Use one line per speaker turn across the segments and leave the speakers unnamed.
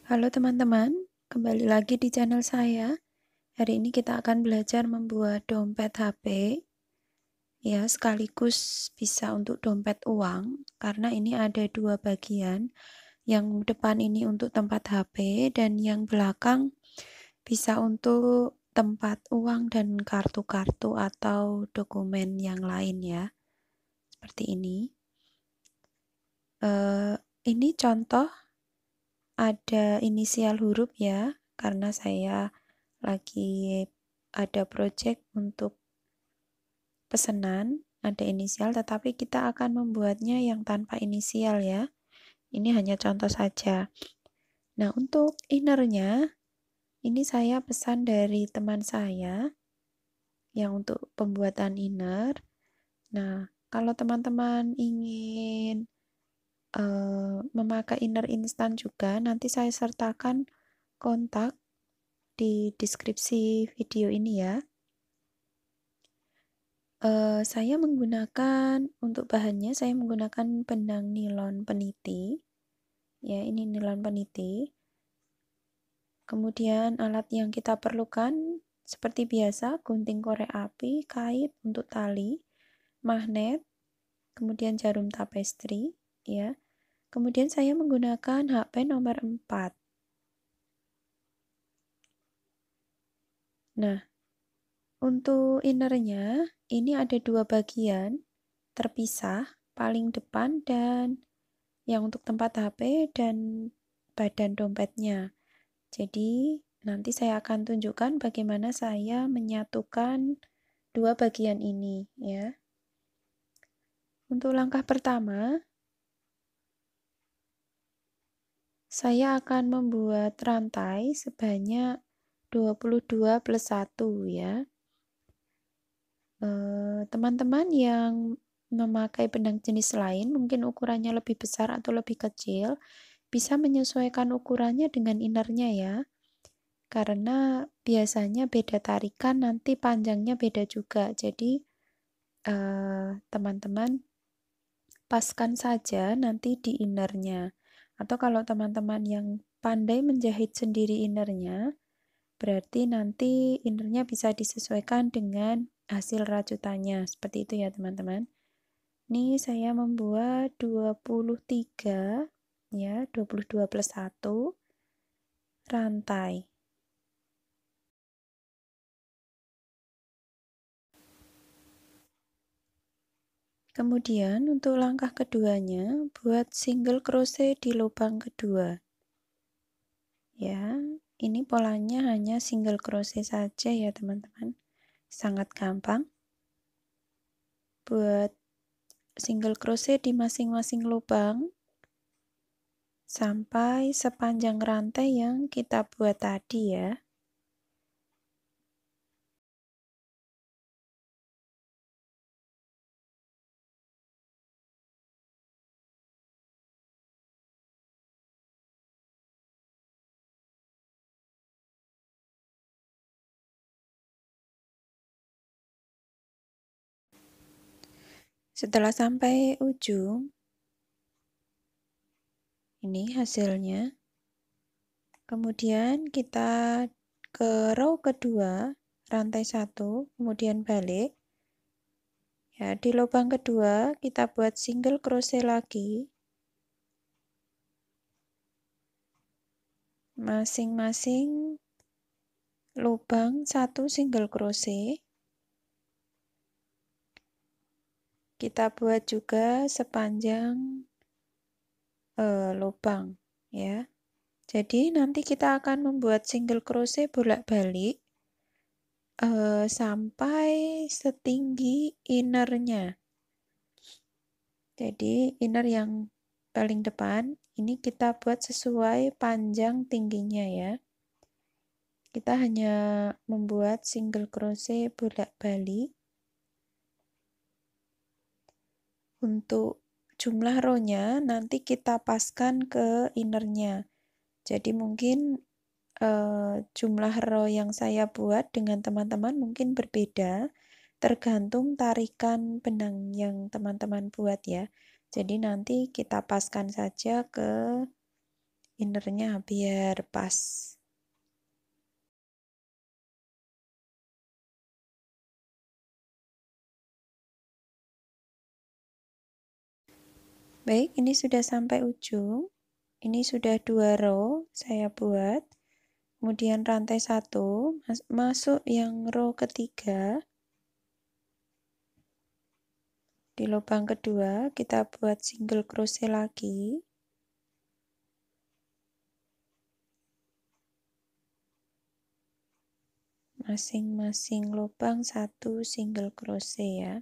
Halo teman-teman, kembali lagi di channel saya. Hari ini kita akan belajar membuat dompet HP, ya sekaligus bisa untuk dompet uang, karena ini ada dua bagian. Yang depan ini untuk tempat HP dan yang belakang bisa untuk tempat uang dan kartu-kartu atau dokumen yang lain ya, seperti ini. Ini contoh ada inisial huruf ya, karena saya lagi ada project untuk pesanan, ada inisial, tetapi kita akan membuatnya yang tanpa inisial ya. Ini hanya contoh saja. Nah, untuk innernya, ini saya pesan dari teman saya yang untuk pembuatan inner. Nah, kalau teman-teman ingin memakai inner instan juga, nanti saya sertakan kontak di deskripsi video ini ya. Saya menggunakan untuk bahannya, saya menggunakan benang nilon peniti. Ya, ini nilon peniti. Kemudian alat yang kita perlukan seperti biasa, gunting korek api, kait untuk tali, magnet, kemudian jarum tapestri, ya. Kemudian saya menggunakan HP nomor 4. Nah, untuk innernya ini ada dua bagian terpisah, paling depan dan yang untuk tempat HP dan badan dompetnya. Jadi nanti saya akan tunjukkan bagaimana saya menyatukan dua bagian ini ya. Untuk langkah pertama, saya akan membuat rantai sebanyak 22 plus 1 ya. Teman-teman yang memakai benang jenis lain, mungkin ukurannya lebih besar atau lebih kecil, bisa menyesuaikan ukurannya dengan innernya ya. Karena biasanya beda tarikan, nanti panjangnya beda juga. Jadi teman-teman paskan saja nanti di innernya. Atau kalau teman-teman yang pandai menjahit sendiri innernya, berarti nanti innernya bisa disesuaikan dengan hasil rajutannya. Seperti itu ya teman-teman. Ini saya membuat 23 ya, 22 plus 1 rantai. Kemudian untuk langkah keduanya, buat single crochet di lubang kedua. Ya, ini polanya hanya single crochet saja ya teman-teman. Sangat gampang. Buat single crochet di masing-masing lubang sampai sepanjang rantai yang kita buat tadi ya. Setelah sampai ujung, ini hasilnya. Kemudian kita ke row kedua, rantai 1, kemudian balik. Ya, di lubang kedua kita buat single crochet lagi. Masing-masing lubang 1 single crochet. Kita buat juga sepanjang lubang ya. Jadi nanti kita akan membuat single crochet bolak-balik sampai setinggi innernya. Jadi inner yang paling depan ini kita buat sesuai panjang tingginya ya. Kita hanya membuat single crochet bolak-balik. Untuk jumlah row-nya nanti kita paskan ke innernya. Jadi mungkin jumlah row yang saya buat dengan teman-teman mungkin berbeda, tergantung tarikan benang yang teman-teman buat ya. Jadi nanti kita paskan saja ke innernya biar pas. Baik, ini sudah sampai ujung. Ini sudah 2 row saya buat. Kemudian rantai 1 masuk yang row ketiga. Di lubang kedua kita buat single crochet lagi. Masing-masing lubang 1 single crochet ya.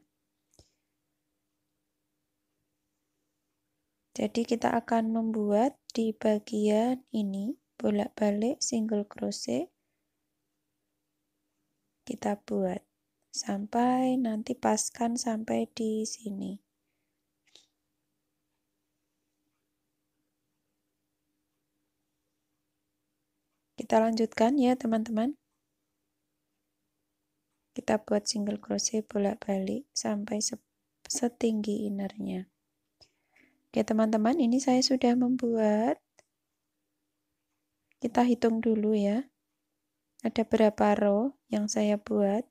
Jadi kita akan membuat di bagian ini bolak-balik single crochet. Kita buat sampai nanti paskan sampai di sini. Kita lanjutkan ya teman-teman. Kita buat single crochet bolak-balik sampai setinggi innernya. Oke teman-teman, ini saya sudah membuat. Kita hitung dulu ya. Ada berapa row yang saya buat?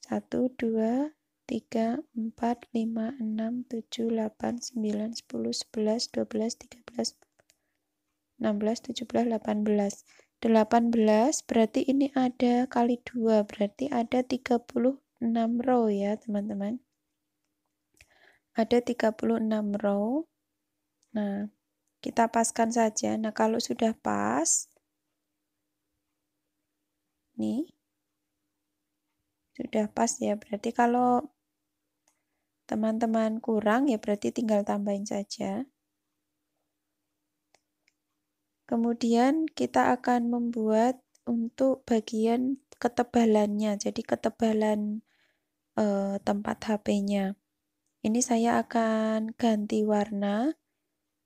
1, 2, 3, 4, 5, 6, 7, 8, 9, 10, 11, 12, 13, 16, 17, 18. 18 berarti ini ada kali 2, berarti ada 36 row ya teman-teman. Ada 36 row. Nah, kita paskan saja. Nah, kalau sudah pas, nih, sudah pas ya. Berarti kalau teman-teman kurang ya berarti tinggal tambahin saja. Kemudian kita akan membuat untuk bagian ketebalannya. Jadi ketebalan tempat HP-nya. Ini saya akan ganti warna.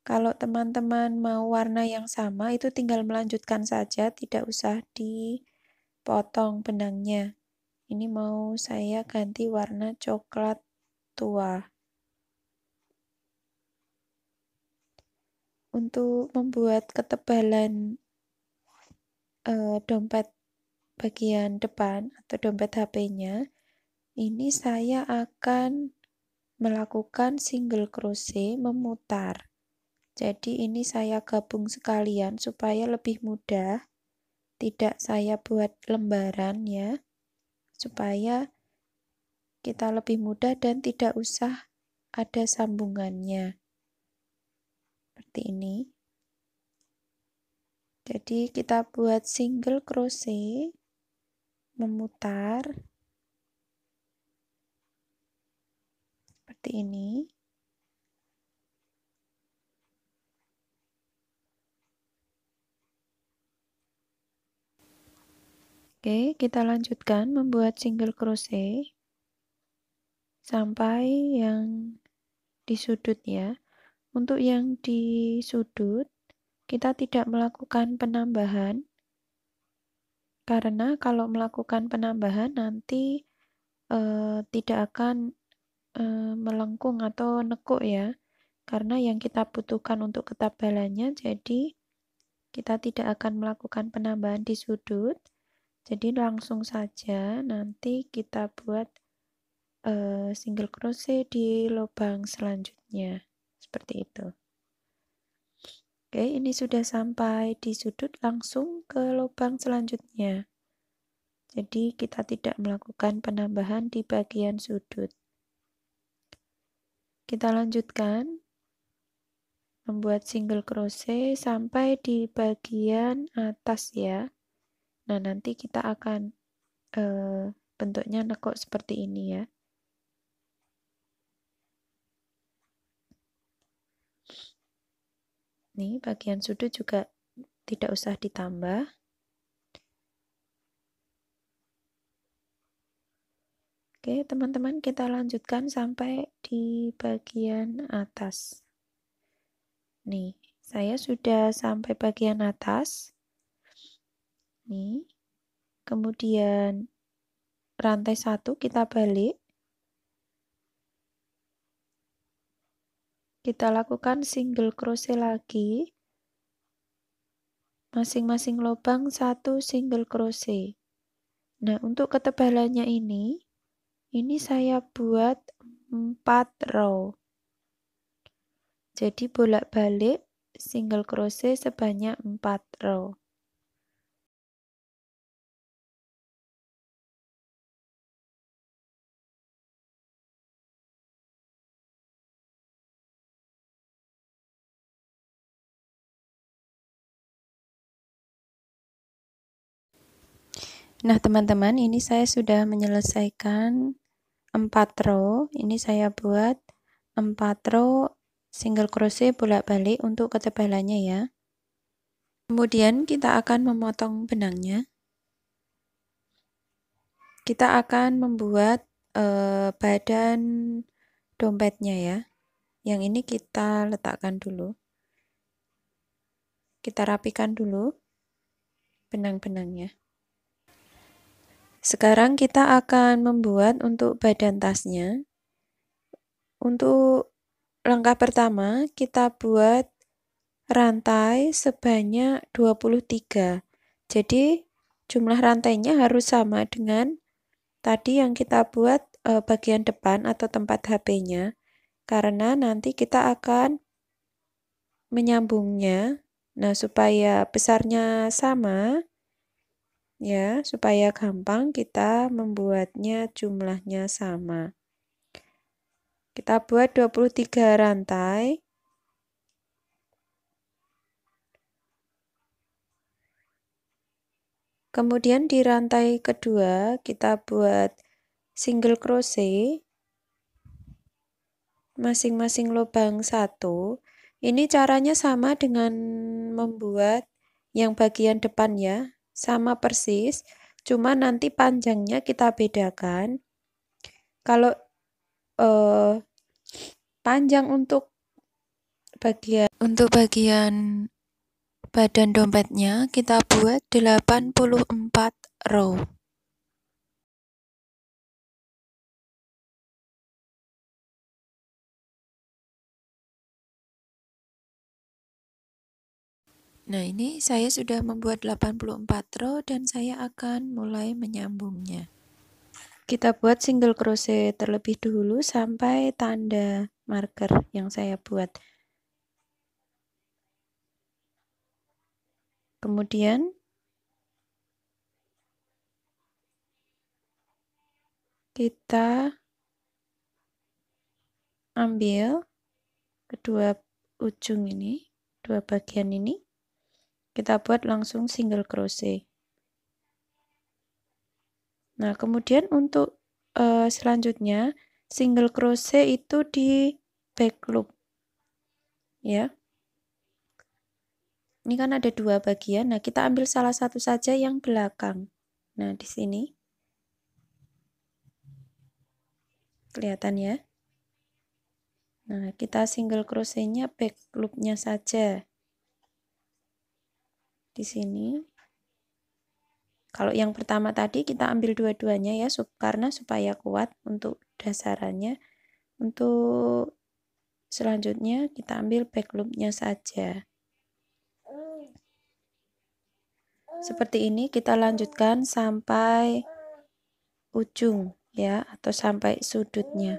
Kalau teman-teman mau warna yang sama itu tinggal melanjutkan saja, tidak usah dipotong benangnya. Ini mau saya ganti warna coklat tua. Untuk membuat ketebalan dompet bagian depan atau dompet HP-nya, ini saya akan melakukan single crochet memutar. Jadi ini saya gabung sekalian supaya lebih mudah. Tidak saya buat lembaran ya, supaya kita lebih mudah dan tidak usah ada sambungannya. Seperti ini. Jadi kita buat single crochet memutar seperti ini. Oke, kita lanjutkan membuat single crochet sampai yang di sudut ya. Untuk yang di sudut kita tidak melakukan penambahan karena kalau melakukan penambahan nanti tidak akan melengkung atau nekuk ya. Karena yang kita butuhkan untuk ketebalannya, jadi kita tidak akan melakukan penambahan di sudut. Jadi langsung saja nanti kita buat single crochet di lubang selanjutnya. Seperti itu. Oke, ini sudah sampai di sudut, langsung ke lubang selanjutnya. Jadi kita tidak melakukan penambahan di bagian sudut. Kita lanjutkan membuat single crochet sampai di bagian atas ya. Nah, nanti kita akan bentuknya nekuk seperti ini ya. Nih, bagian sudut juga tidak usah ditambah. Oke, teman-teman, kita lanjutkan sampai di bagian atas. Nih, saya sudah sampai bagian atas. Nih, kemudian rantai 1 kita balik. Kita lakukan single crochet lagi masing-masing lubang 1 single crochet. Nah, untuk ketebalannya ini saya buat 4 row. Jadi bolak-balik single crochet sebanyak 4 row. Nah, teman-teman, ini saya sudah menyelesaikan 4 row. Ini saya buat 4 row single crochet bolak-balik untuk ketebalannya ya. Kemudian kita akan memotong benangnya. Kita akan membuat badan dompetnya ya. Yang ini kita letakkan dulu. Kita rapikan dulu benang-benangnya. Sekarang kita akan membuat untuk badan tasnya. Untuk langkah pertama, kita buat rantai sebanyak 23. Jadi, jumlah rantainya harus sama dengan tadi yang kita buat bagian depan atau tempat HP-nya. Karena nanti kita akan menyambungnya. Nah, supaya besarnya sama, ya, supaya gampang kita membuatnya jumlahnya sama. Kita buat 23 rantai. Kemudian di rantai kedua kita buat single crochet masing-masing lubang 1. Ini caranya sama dengan membuat yang bagian depan ya, sama persis, cuma nanti panjangnya kita bedakan. Kalau panjang untuk bagian badan dompetnya kita buat 84 row. Nah, ini saya sudah membuat 84 row dan saya akan mulai menyambungnya. Kita buat single crochet terlebih dahulu sampai tanda marker yang saya buat. Kemudian kita ambil kedua ujung ini, dua bagian ini, kita buat langsung single crochet. Nah, kemudian untuk selanjutnya single crochet itu di back loop ya. Ini kan ada dua bagian. Nah, kita ambil salah satu saja yang belakang. Nah, di sini kelihatan ya. Nah, kita single crochetnya back loopnya saja di sini. Kalau yang pertama tadi kita ambil dua-duanya ya, karena supaya kuat untuk dasarannya. Untuk selanjutnya kita ambil back loopnya saja. Seperti ini kita lanjutkan sampai ujung ya, atau sampai sudutnya.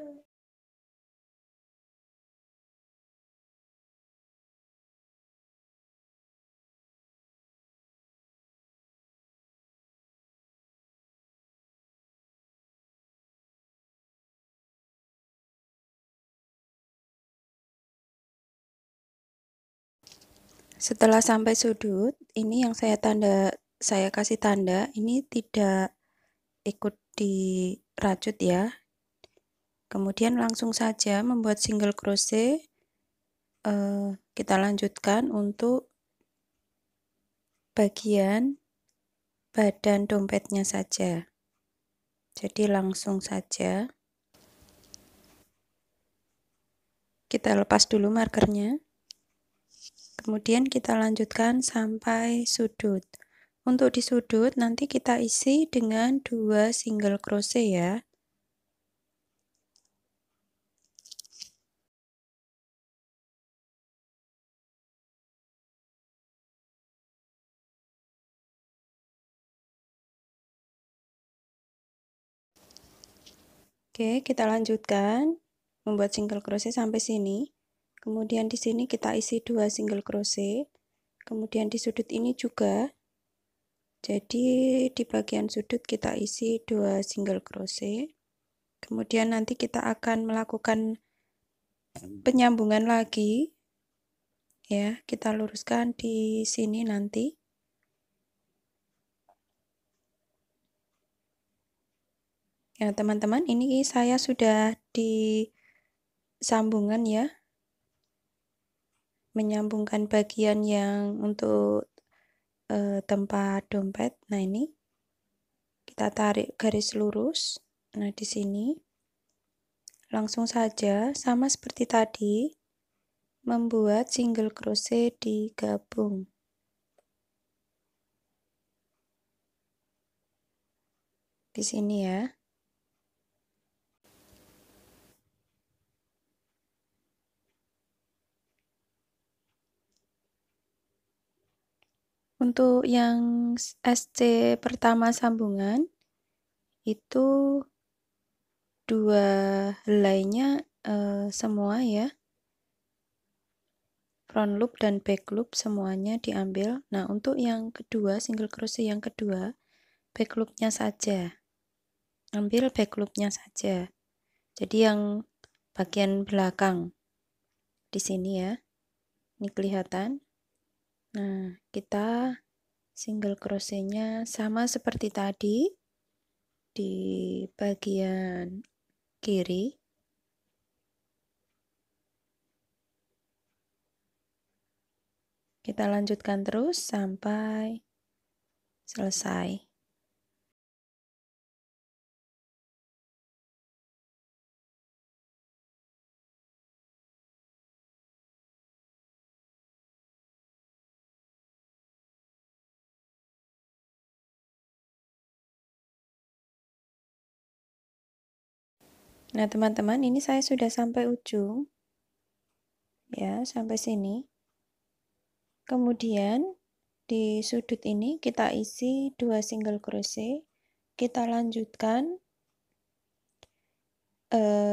Setelah sampai sudut, ini yang saya kasih tanda, ini tidak ikut dirajut ya. Kemudian langsung saja membuat single crochet. Kita lanjutkan untuk bagian badan dompetnya saja. Jadi langsung saja kita lepas dulu markernya. Kemudian kita lanjutkan sampai sudut. Untuk di sudut nanti kita isi dengan 2 single crochet ya. Oke, kita lanjutkan membuat single crochet sampai sini. Kemudian di sini kita isi 2 single crochet. Kemudian di sudut ini juga. Jadi di bagian sudut kita isi 2 single crochet. Kemudian nanti kita akan melakukan penyambungan lagi. Ya, kita luruskan di sini nanti. Ya, teman-teman, ini saya sudah di sambungan ya. Menyambungkan bagian yang untuk tempat dompet. Nah, ini kita tarik garis lurus. Nah, di sini langsung saja sama seperti tadi membuat single crochet digabung. Di sini ya. Untuk yang SC pertama sambungan itu 2 helainya semua ya. Front loop dan back loop semuanya diambil. Nah, untuk yang kedua, single crochet yang kedua, back loopnya saja. Ambil back loopnya saja. Jadi yang bagian belakang di sini ya. Ini kelihatan. Nah, kita single crochetnya sama seperti tadi di bagian kiri. Kita lanjutkan terus sampai selesai. Nah, teman-teman, ini saya sudah sampai ujung. Ya, sampai sini. Kemudian di sudut ini kita isi 2 single crochet. Kita lanjutkan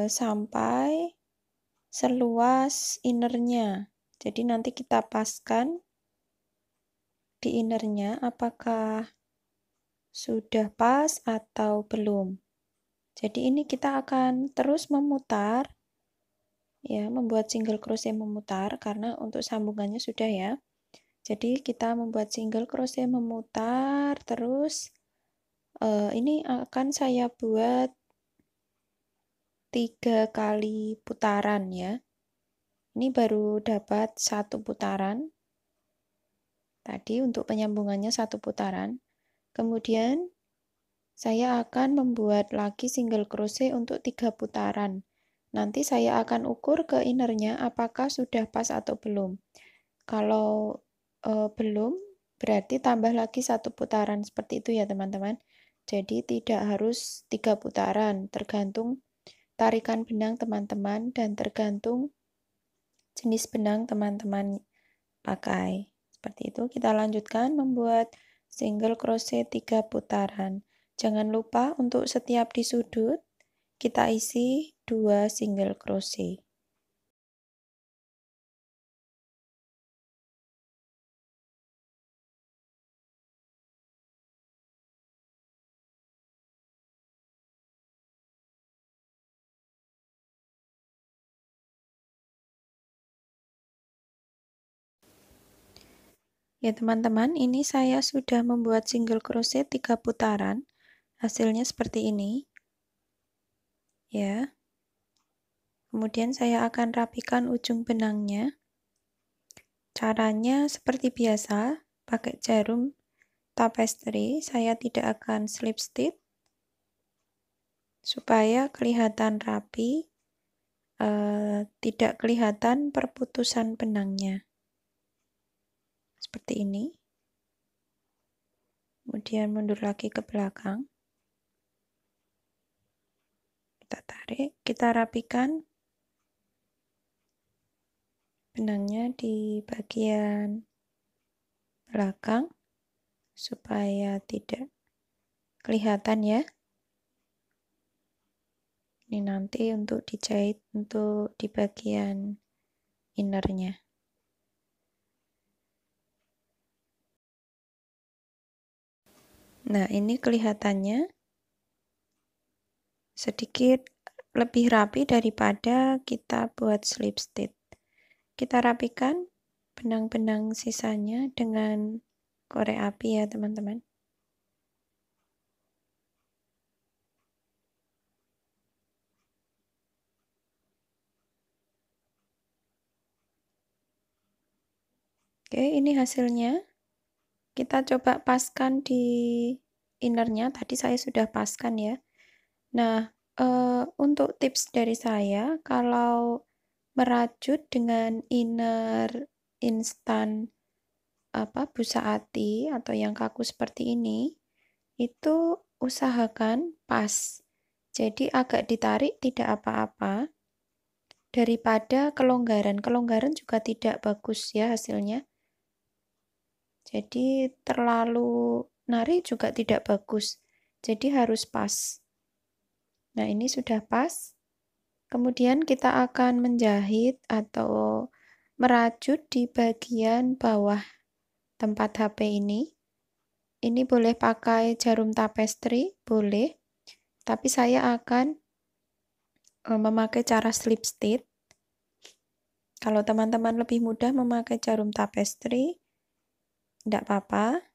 sampai seluas innernya. Jadi nanti kita paskan di innernya apakah sudah pas atau belum. Jadi ini kita akan terus memutar ya, membuat single crochet memutar karena untuk sambungannya sudah ya. Jadi kita membuat single crochet memutar terus ini akan saya buat 3 kali putaran ya. Ini baru dapat 1 putaran. Tadi untuk penyambungannya 1 putaran. Kemudian saya akan membuat lagi single crochet untuk 3 putaran. Nanti saya akan ukur ke innernya apakah sudah pas atau belum. Kalau belum, berarti tambah lagi 1 putaran seperti itu ya teman-teman. Jadi tidak harus 3 putaran, tergantung tarikan benang teman-teman dan tergantung jenis benang teman-teman pakai. Seperti itu, kita lanjutkan membuat single crochet 3 putaran. Jangan lupa untuk setiap di sudut kita isi 2 single crochet. Ya teman-teman, ini saya sudah membuat single crochet 3 putaran. Hasilnya seperti ini. Ya. Kemudian saya akan rapikan ujung benangnya. Caranya seperti biasa, pakai jarum tapestry. Saya tidak akan slip stitch supaya kelihatan rapi, tidak kelihatan perputusan benangnya. Seperti ini. Kemudian mundur lagi ke belakang. Kita tarik, kita rapikan benangnya di bagian belakang supaya tidak kelihatan ya. Ini nanti untuk dijahit untuk di bagian innernya. Nah, ini kelihatannya sedikit lebih rapi daripada kita buat slip stitch. Kita rapikan benang-benang sisanya dengan korek api ya, teman-teman. Oke, ini hasilnya. Kita coba paskan di innernya. Tadi saya sudah paskan ya. Nah, untuk tips dari saya, kalau merajut dengan inner instan busa ati atau yang kaku seperti ini, itu usahakan pas. Jadi agak ditarik tidak apa-apa daripada kelonggaran. Kelonggaran juga tidak bagus ya hasilnya. Jadi terlalu nari juga tidak bagus. Jadi harus pas. Nah, ini sudah pas. Kemudian kita akan menjahit atau merajut di bagian bawah tempat HP ini. Ini boleh pakai jarum tapestry, boleh. Tapi saya akan memakai cara slip stitch. Kalau teman-teman lebih mudah memakai jarum tapestry, tidak apa-apa.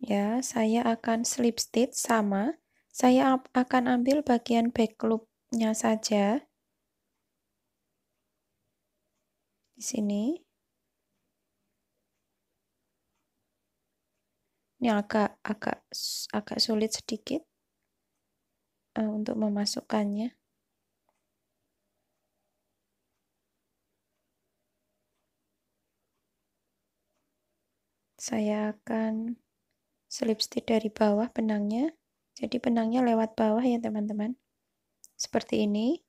Ya, saya akan slip stitch sama. Saya akan ambil bagian back loop-nya saja. Di sini. Ini agak sulit sedikit untuk memasukkannya. Saya akan slip stitch dari bawah benangnya. Jadi benangnya lewat bawah ya teman-teman. Seperti ini.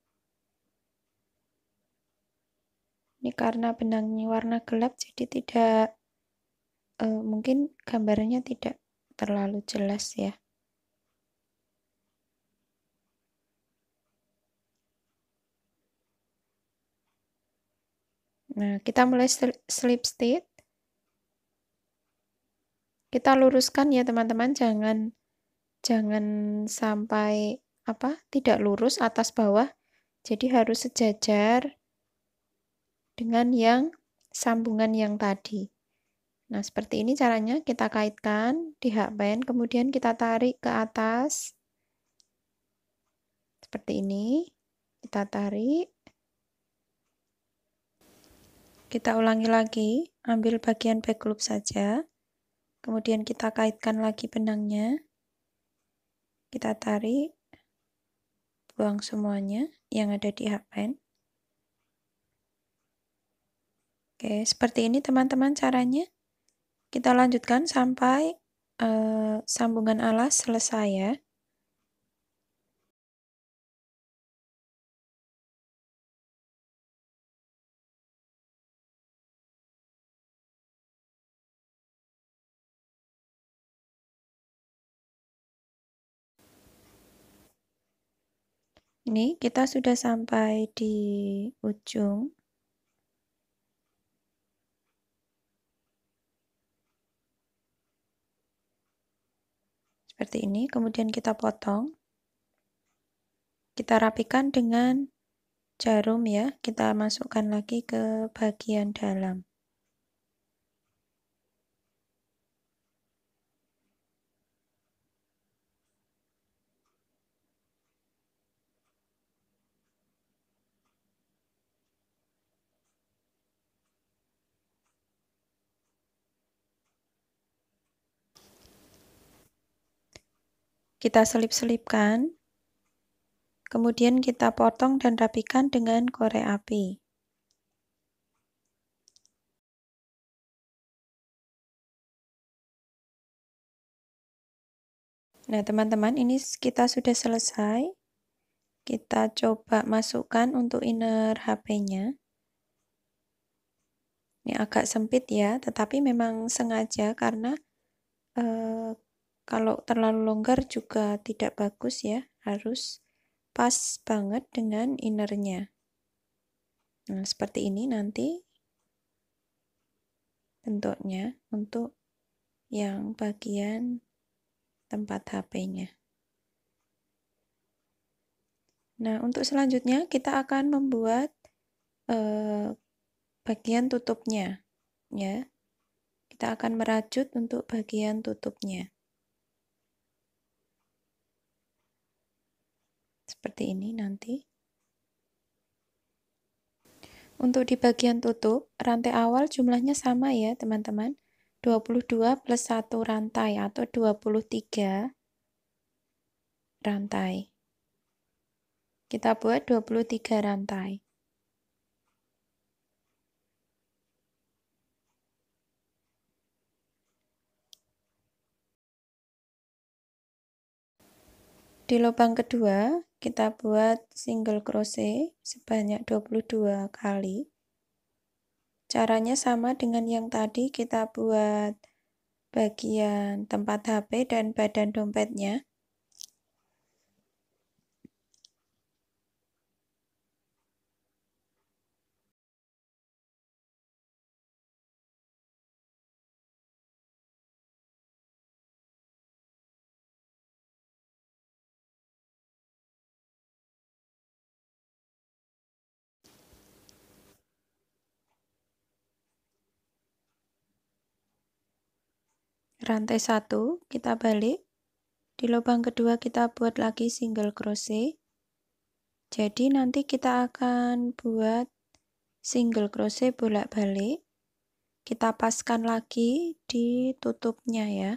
Ini karena benangnya warna gelap jadi tidak mungkin gambarnya tidak terlalu jelas ya. Nah, kita mulai slip stitch. Kita luruskan ya teman-teman, jangan sampai tidak lurus atas bawah. Jadi harus sejajar dengan yang sambungan yang tadi. Nah, seperti ini caranya kita kaitkan di hakband, kemudian kita tarik ke atas. Seperti ini. Kita tarik. Kita ulangi lagi, ambil bagian back loop saja. Kemudian kita kaitkan lagi benangnya. Kita tarik. Buang semuanya yang ada di hakband. Oke, seperti ini teman-teman caranya. Kita lanjutkan sampai sambungan alas selesai ya. Ini kita sudah sampai di ujung. Seperti ini, kemudian kita potong. Kita rapikan dengan jarum ya, kita masukkan lagi ke bagian dalam. Kita selip-selipkan, kemudian kita potong dan rapikan dengan korek api. Nah, teman-teman, ini kita sudah selesai. Kita coba masukkan untuk inner HP-nya. Ini agak sempit ya, tetapi memang sengaja karena Kalau terlalu longgar juga tidak bagus ya, harus pas banget dengan innernya. Nah, seperti ini nanti bentuknya untuk yang bagian tempat HP-nya. Nah, untuk selanjutnya kita akan membuat bagian tutupnya, ya. Kita akan merajut untuk bagian tutupnya. Seperti ini nanti. Untuk di bagian tutup, rantai awal jumlahnya sama ya teman-teman. 22 plus 1 rantai atau 23 rantai. Kita buat 23 rantai. Di lubang kedua, kita buat single crochet sebanyak 22 kali. Caranya sama dengan yang tadi, kita buat bagian tempat HP dan badan dompetnya. Rantai 1 kita balik. Di lubang kedua kita buat lagi single crochet. Jadi nanti kita akan buat single crochet bolak-balik. Kita paskan lagi di tutupnya ya.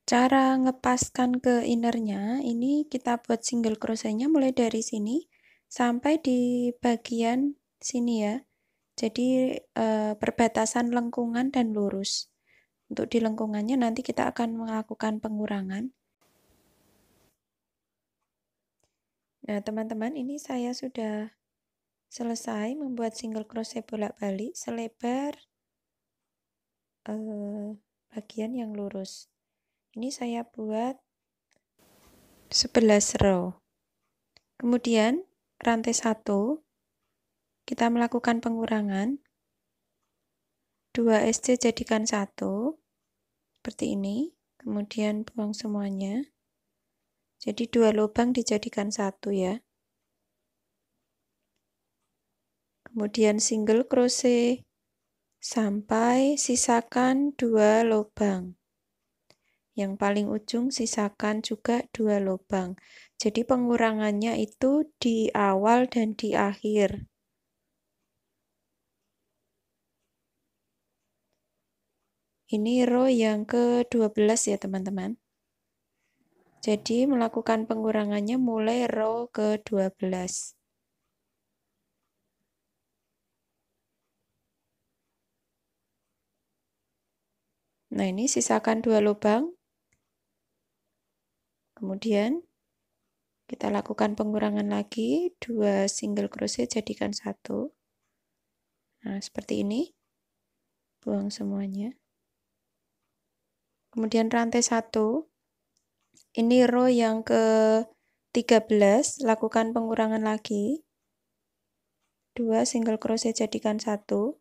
Cara ngepaskan ke innernya, ini kita buat single crochetnya mulai dari sini sampai di bagian sini ya. Jadi perbatasan lengkungan dan lurus. Untuk di lengkungannya nanti kita akan melakukan pengurangan. Nah teman-teman, ini saya sudah selesai membuat single crochet bolak-balik selebar bagian yang lurus. Ini saya buat 11 row. Kemudian rantai 1 kita melakukan pengurangan. 2 SC jadikan 1 seperti ini. Kemudian buang semuanya. Jadi 2 lubang dijadikan 1 ya. Kemudian single crochet sampai sisakan 2 lubang. Yang paling ujung sisakan juga 2 lubang. Jadi pengurangannya itu di awal dan di akhir. Ini row yang ke-12 ya teman-teman. Jadi melakukan pengurangannya mulai row ke-12. Nah ini sisakan 2 lubang. Kemudian kita lakukan pengurangan lagi, 2 single crochet jadikan 1. Nah, seperti ini. Buang semuanya. Kemudian rantai 1. Ini row yang ke-13, lakukan pengurangan lagi. 2 single crochet jadikan 1.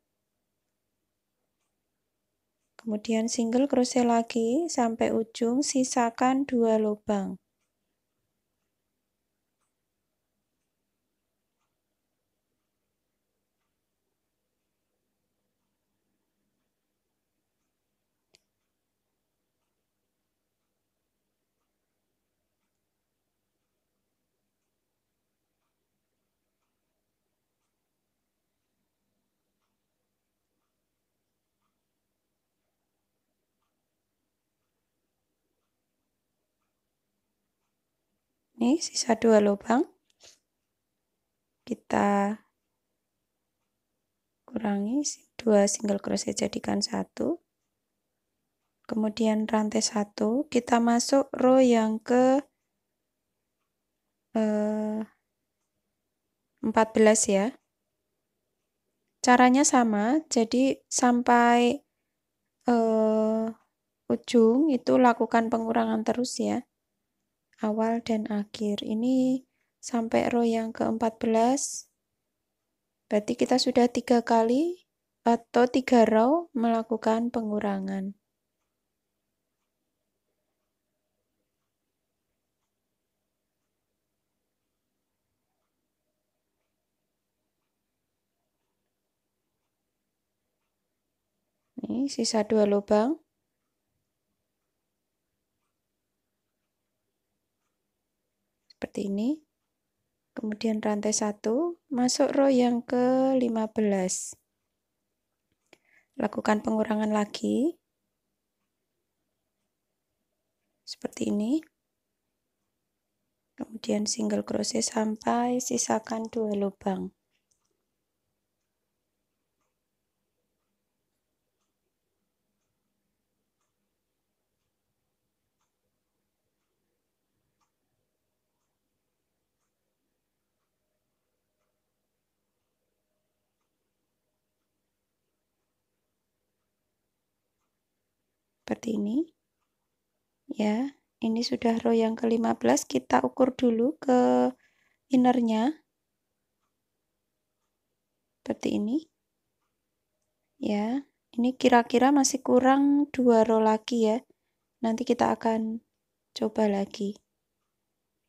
Kemudian single crochet lagi sampai ujung, sisakan 2 lubang. Nih, sisa 2 lubang. Kita kurangi 2 single crochet jadikan 1, kemudian rantai 1, kita masuk row yang ke 14 ya. Caranya sama, jadi sampai ujung itu lakukan pengurangan terus ya, awal dan akhir. Ini sampai row yang ke-14, berarti kita sudah 3 kali atau 3 row melakukan pengurangan. Ini sisa 2 lubang. Seperti ini. Kemudian rantai 1, masuk row yang ke-15. Lakukan pengurangan lagi. Seperti ini. Kemudian single crochet sampai sisakan 2 lubang. Seperti ini. Ya, ini sudah row yang ke-15, kita ukur dulu ke innernya. Seperti ini. Ya, ini kira-kira masih kurang 2 row lagi ya. Nanti kita akan coba lagi.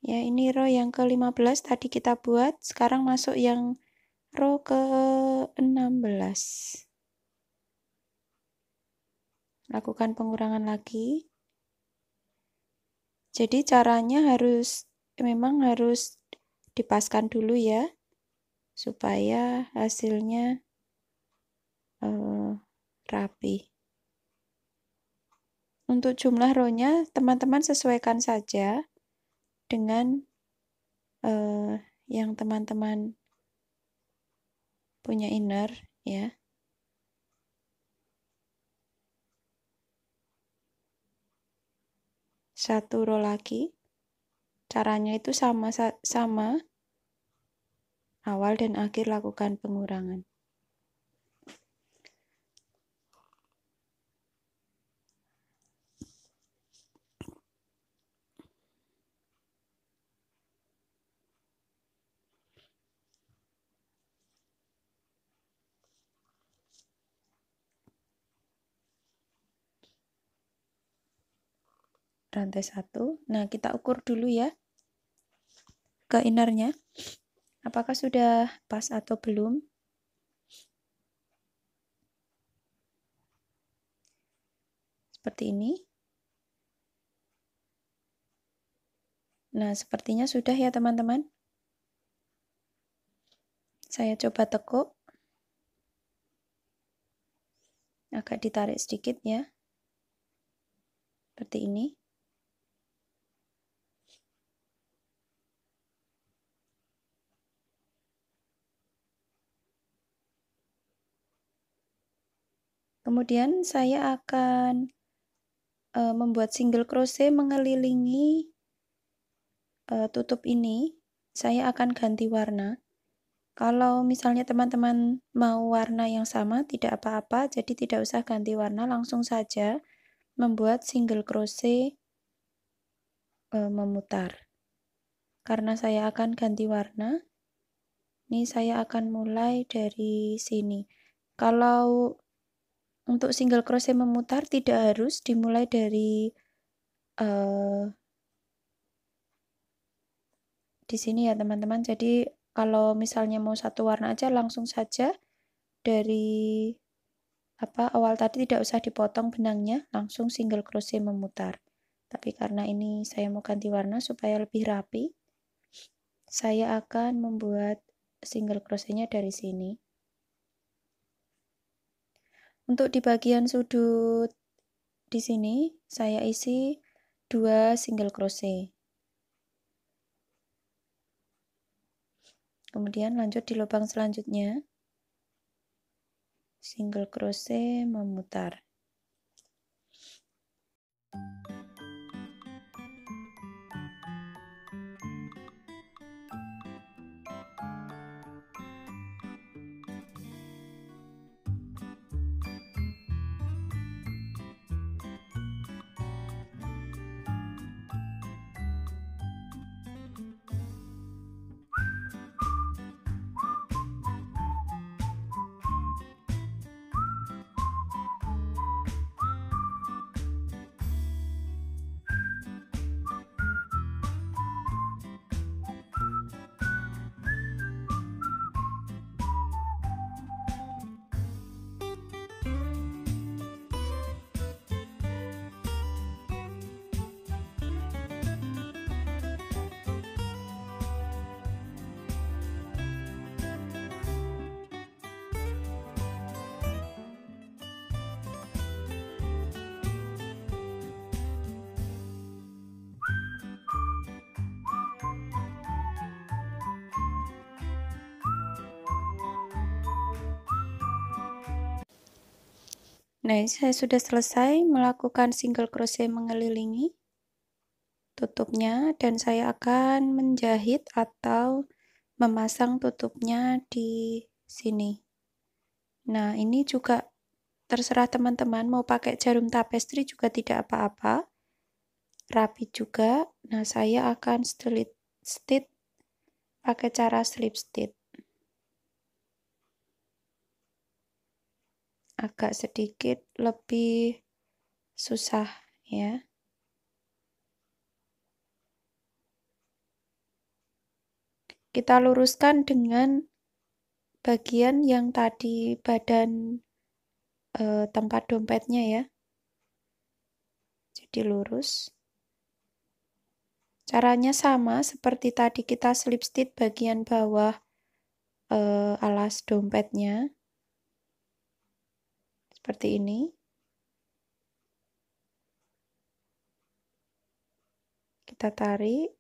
Ya, ini row yang ke-15 tadi kita buat, sekarang masuk yang row ke-16. Lakukan pengurangan lagi. Jadi caranya memang harus dipaskan dulu ya, supaya hasilnya rapi. Untuk jumlah row-nya teman-teman sesuaikan saja dengan yang teman-teman punya inner ya. Satu row lagi. Caranya itu sama awal dan akhir lakukan pengurangan. Rantai 1. Nah, kita ukur dulu ya ke innernya. Apakah sudah pas atau belum? Seperti ini. Nah, sepertinya sudah ya teman-teman. Saya coba tekuk. Agak ditarik sedikit ya. Seperti ini. Kemudian saya akan membuat single crochet mengelilingi tutup ini. Saya akan ganti warna. Kalau misalnya teman-teman mau warna yang sama, tidak apa-apa, jadi tidak usah ganti warna, langsung saja membuat single crochet memutar. Karena saya akan ganti warna, ini saya akan mulai dari sini. Kalau untuk single crochet memutar tidak harus dimulai dari di sini ya teman-teman. Jadi kalau misalnya mau satu warna aja langsung saja dari awal tadi tidak usah dipotong benangnya, langsung single crochet memutar. Tapi karena ini saya mau ganti warna supaya lebih rapi, saya akan membuat single crochetnya dari sini. Untuk di bagian sudut di sini saya isi 2 single crochet. Kemudian lanjut di lubang selanjutnya. single crochet memutar. Nah, ini saya sudah selesai melakukan single crochet mengelilingi tutupnya, dan saya akan menjahit atau memasang tutupnya di sini. Nah, ini juga terserah teman-teman mau pakai jarum tapestry juga tidak apa-apa, rapi juga. Nah, saya akan slip stitch pakai cara slip stitch. Agak sedikit lebih susah ya. Kita luruskan dengan bagian yang tadi badan tempat dompetnya ya. Jadi lurus. Caranya sama seperti tadi, kita slip stitch bagian bawah alas dompetnya. Seperti ini. Kita tarik.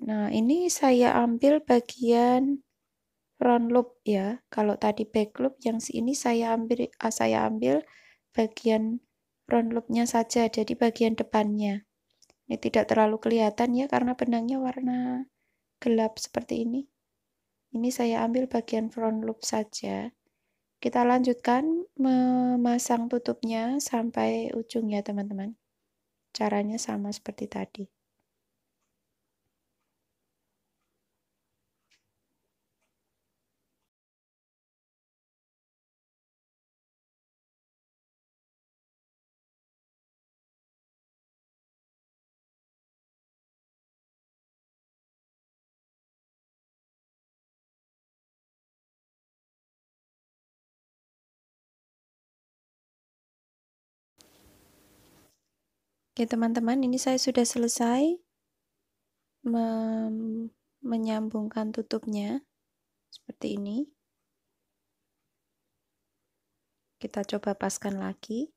Nah, ini saya ambil bagian front loop ya. Kalau tadi back loop, yang ini saya ambil bagian front loopnya saja, jadi bagian depannya. Ini tidak terlalu kelihatan ya karena benangnya warna gelap seperti ini. Ini saya ambil bagian front loop saja. Kita lanjutkan memasang tutupnya sampai ujung ya teman-teman. Caranya sama seperti tadi. Oke teman-teman, ini saya sudah selesai menyambungkan tutupnya seperti ini. Kita coba paskan lagi.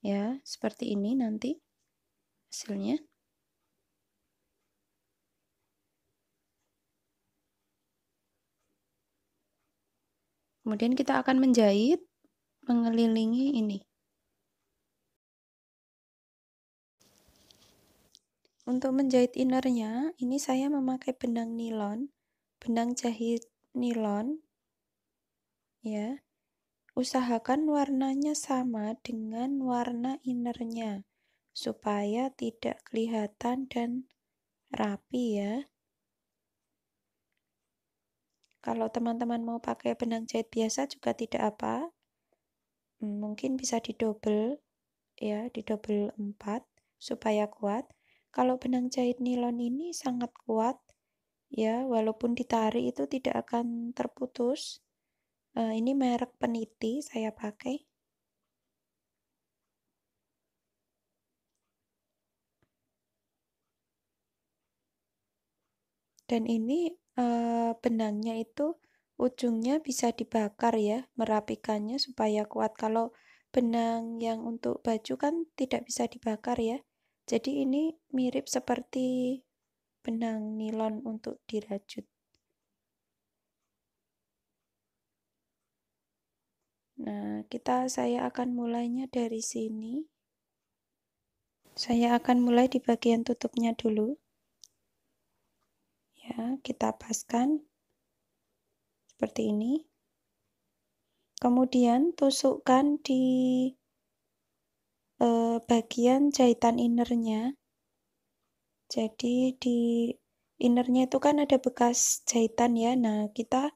Ya, seperti ini nanti hasilnya. Kemudian kita akan menjahit mengelilingi ini. Untuk menjahit innernya, ini saya memakai benang nilon, benang jahit nilon. Ya, usahakan warnanya sama dengan warna innernya, supaya tidak kelihatan dan rapi ya. Kalau teman-teman mau pakai benang jahit biasa juga tidak apa. Mungkin bisa didobel ya, didobel 4 supaya kuat. Kalau benang jahit nilon ini sangat kuat ya, walaupun ditarik itu tidak akan terputus. Ini merek Peniti saya pakai. . Dan ini benangnya itu ujungnya bisa dibakar ya, merapikannya supaya kuat. Kalau benang yang untuk baju kan tidak bisa dibakar ya. Jadi ini mirip seperti benang nilon untuk dirajut. Nah, saya akan mulainya dari sini. Saya akan mulai di bagian tutupnya dulu. Ya, kita paskan seperti ini. Kemudian tusukkan di bagian jahitan innernya. Jadi di innernya itu kan ada bekas jahitan ya. Nah, kita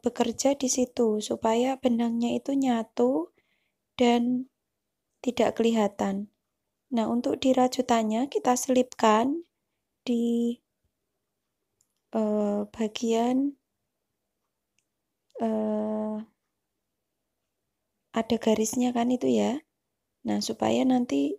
bekerja di situ supaya benangnya itu nyatu dan tidak kelihatan. Nah, untuk dirajutannya kita selipkan di bagian ada garisnya kan itu ya. Nah, supaya nanti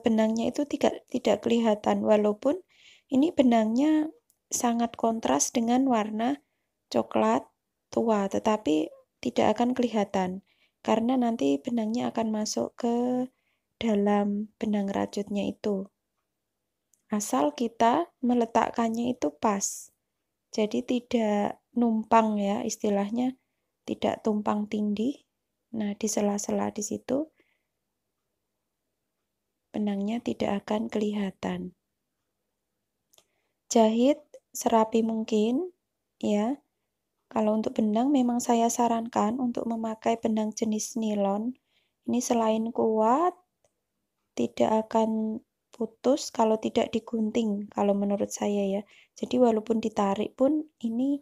benangnya itu tidak kelihatan walaupun ini benangnya sangat kontras dengan warna coklat tua, tetapi tidak akan kelihatan karena nanti benangnya akan masuk ke dalam benang rajutnya itu. Asal kita meletakkannya itu pas. Jadi tidak numpang ya, istilahnya tidak tumpang tindih. Nah, di sela-sela di situ benangnya tidak akan kelihatan. Jahit serapi mungkin ya. Kalau untuk benang memang saya sarankan untuk memakai benang jenis nilon. Ini selain kuat, tidak akan putus kalau tidak digunting kalau menurut saya ya. Jadi walaupun ditarik pun ini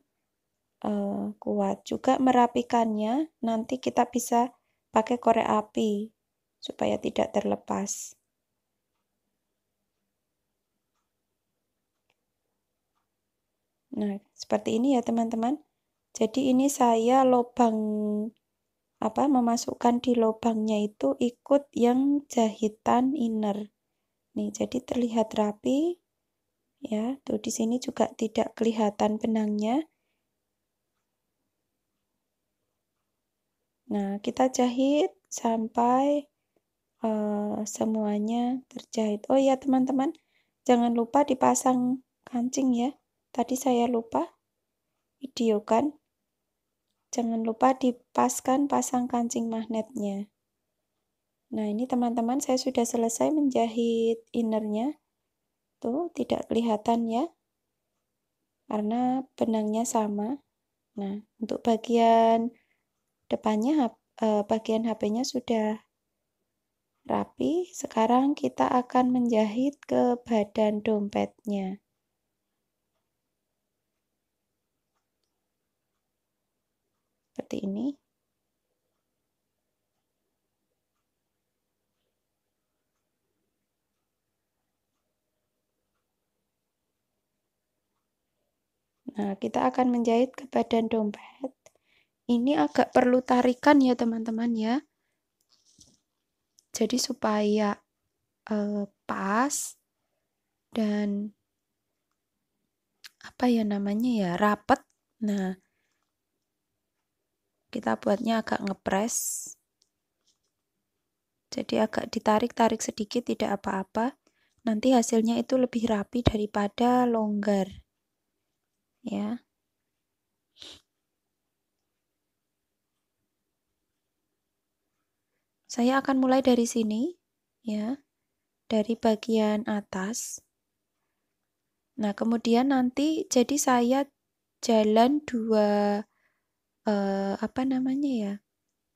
kuat. Juga merapikannya nanti kita bisa pakai korek api supaya tidak terlepas. Nah, seperti ini ya teman-teman. Jadi ini saya memasukkan di lubangnya itu ikut yang jahitan inner. Nih, jadi terlihat rapi. Ya, tuh di sini juga tidak kelihatan benangnya. Nah, kita jahit sampai semuanya terjahit. Oh ya teman-teman, jangan lupa dipasang kancing ya. Tadi saya lupa videokan. Jangan lupa dipaskan pasang kancing magnetnya. Nah, ini teman-teman saya sudah selesai menjahit innernya. Tuh, tidak kelihatan ya. Karena benangnya sama. Nah, untuk bagian depannya, bagian HP-nya sudah rapi. Sekarang kita akan menjahit ke badan dompetnya. Seperti ini. Nah, kita akan menjahit ke badan dompet. Ini agak perlu tarikan ya teman-teman ya. Jadi supaya pas dan apa ya namanya ya, rapet. Nah, kita buatnya agak ngepres. Jadi agak ditarik-tarik sedikit tidak apa-apa. Nanti hasilnya itu lebih rapi daripada longgar. Ya. Saya akan mulai dari sini ya. Dari bagian atas. Nah, kemudian nanti jadi saya jalan dua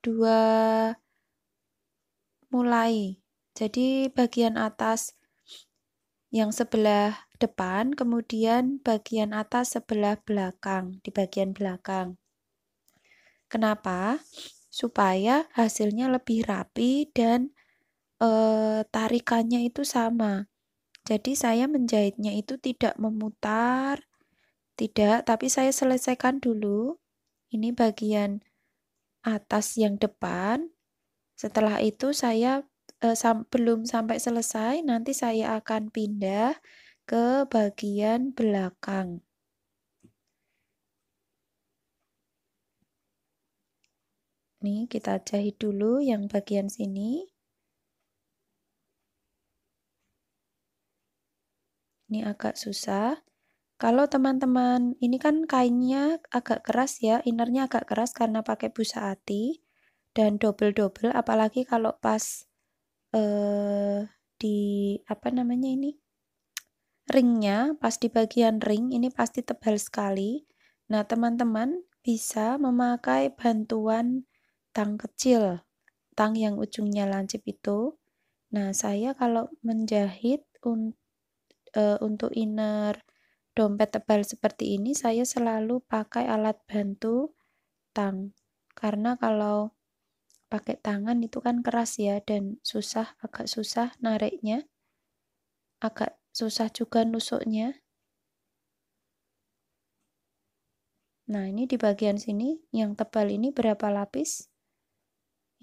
dua mulai. Jadi bagian atas yang sebelah depan, kemudian bagian atas sebelah belakang, di bagian belakang. Kenapa? Supaya hasilnya lebih rapi dan tarikannya itu sama. Jadi saya menjahitnya itu tidak memutar, tidak, tapi saya selesaikan dulu. Ini bagian atas yang depan. Setelah itu saya belum sampai selesai, nanti saya akan pindah ke bagian belakang. Nih, kita jahit dulu yang bagian sini. Ini agak susah. Kalau teman-teman, ini kan kainnya agak keras ya, innernya agak keras karena pakai busa ati dan double-double, apalagi kalau pas di apa namanya ini, ringnya, pas di bagian ring ini pasti tebal sekali. Nah, teman-teman bisa memakai bantuan tang kecil, tang yang ujungnya lancip itu. Nah, saya kalau menjahit untuk inner dompet tebal seperti ini, saya selalu pakai alat bantu tang. Karena kalau pakai tangan itu kan keras ya dan susah, agak susah nariknya, agak susah juga nusuknya. Nah, ini di bagian sini yang tebal ini berapa lapis?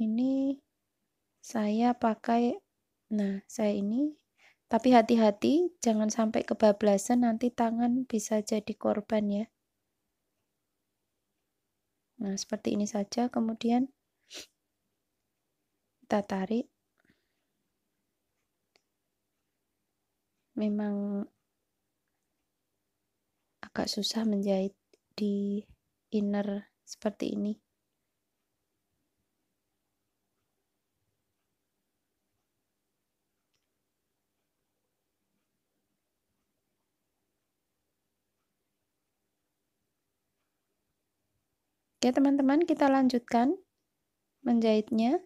Ini saya pakai, nah saya ini, tapi hati-hati jangan sampai kebablasan, nanti tangan bisa jadi korban ya. Nah, seperti ini saja, kemudian kita tarik. Memang agak susah menjahit di inner seperti ini. Oke teman-teman, kita lanjutkan menjahitnya.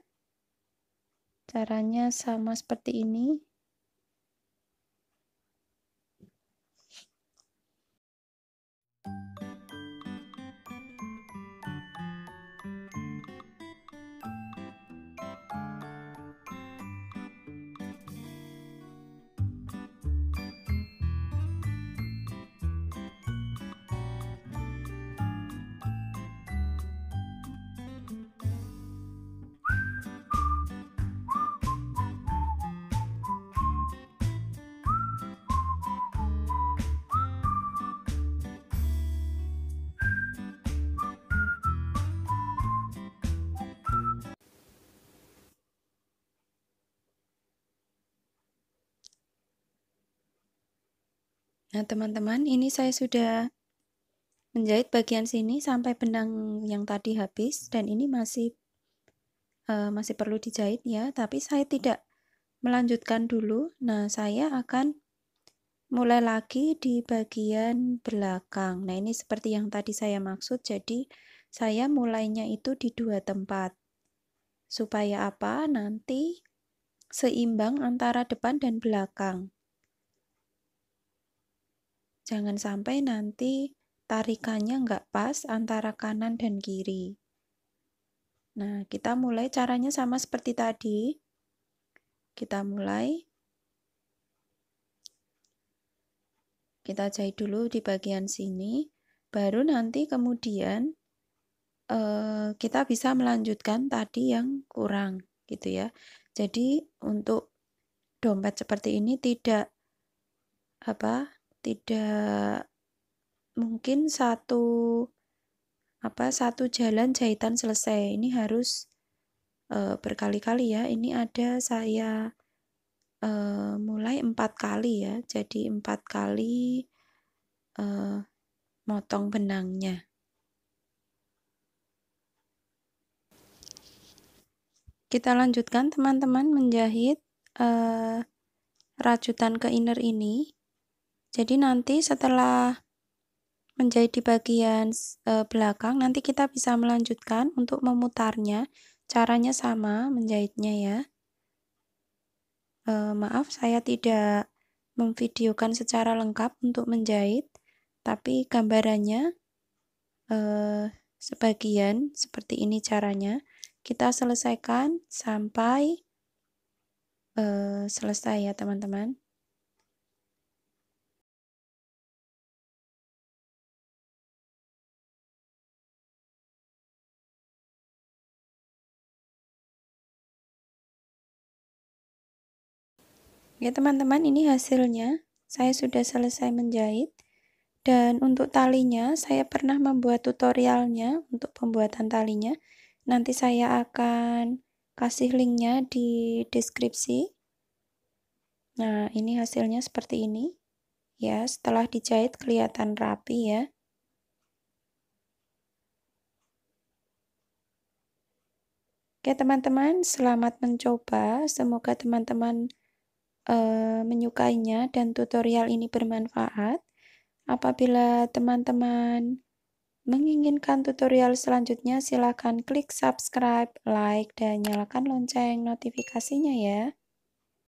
Caranya sama seperti ini. Nah teman-teman, ini saya sudah menjahit bagian sini sampai benang yang tadi habis dan ini masih perlu dijahit ya, tapi saya tidak melanjutkan dulu. Nah, saya akan mulai lagi di bagian belakang. Nah, ini seperti yang tadi saya maksud, jadi saya mulainya itu di dua tempat. Supaya apa? Nanti seimbang antara depan dan belakang. Jangan sampai nanti tarikannya nggak pas antara kanan dan kiri. Nah, kita mulai caranya sama seperti tadi. Kita mulai. Kita jahit dulu di bagian sini. Baru nanti kemudian kita bisa melanjutkan tadi yang kurang gitu ya. Jadi untuk dompet seperti ini tidak mungkin satu jalan jahitan selesai. Ini harus berkali-kali ya. Ini ada saya mulai 4 kali ya. Jadi 4 kali motong benangnya. Kita lanjutkan teman-teman menjahit rajutan ke inner ini. Jadi nanti setelah menjahit di bagian belakang, nanti kita bisa melanjutkan untuk memutarnya. Caranya sama menjahitnya ya. Maaf saya tidak memvideokan secara lengkap untuk menjahit, tapi gambarannya sebagian seperti ini caranya. Kita selesaikan sampai selesai ya teman-teman. Ya teman-teman, ini hasilnya saya sudah selesai menjahit. Dan untuk talinya, saya pernah membuat tutorialnya untuk pembuatan talinya. Nanti saya akan kasih linknya di deskripsi. Nah, ini hasilnya seperti ini. Ya, setelah dijahit kelihatan rapi ya. Oke teman-teman, selamat mencoba. Semoga teman-teman menyukainya dan tutorial ini bermanfaat. Apabila teman-teman menginginkan tutorial selanjutnya, silakan klik subscribe, like, dan nyalakan lonceng notifikasinya ya.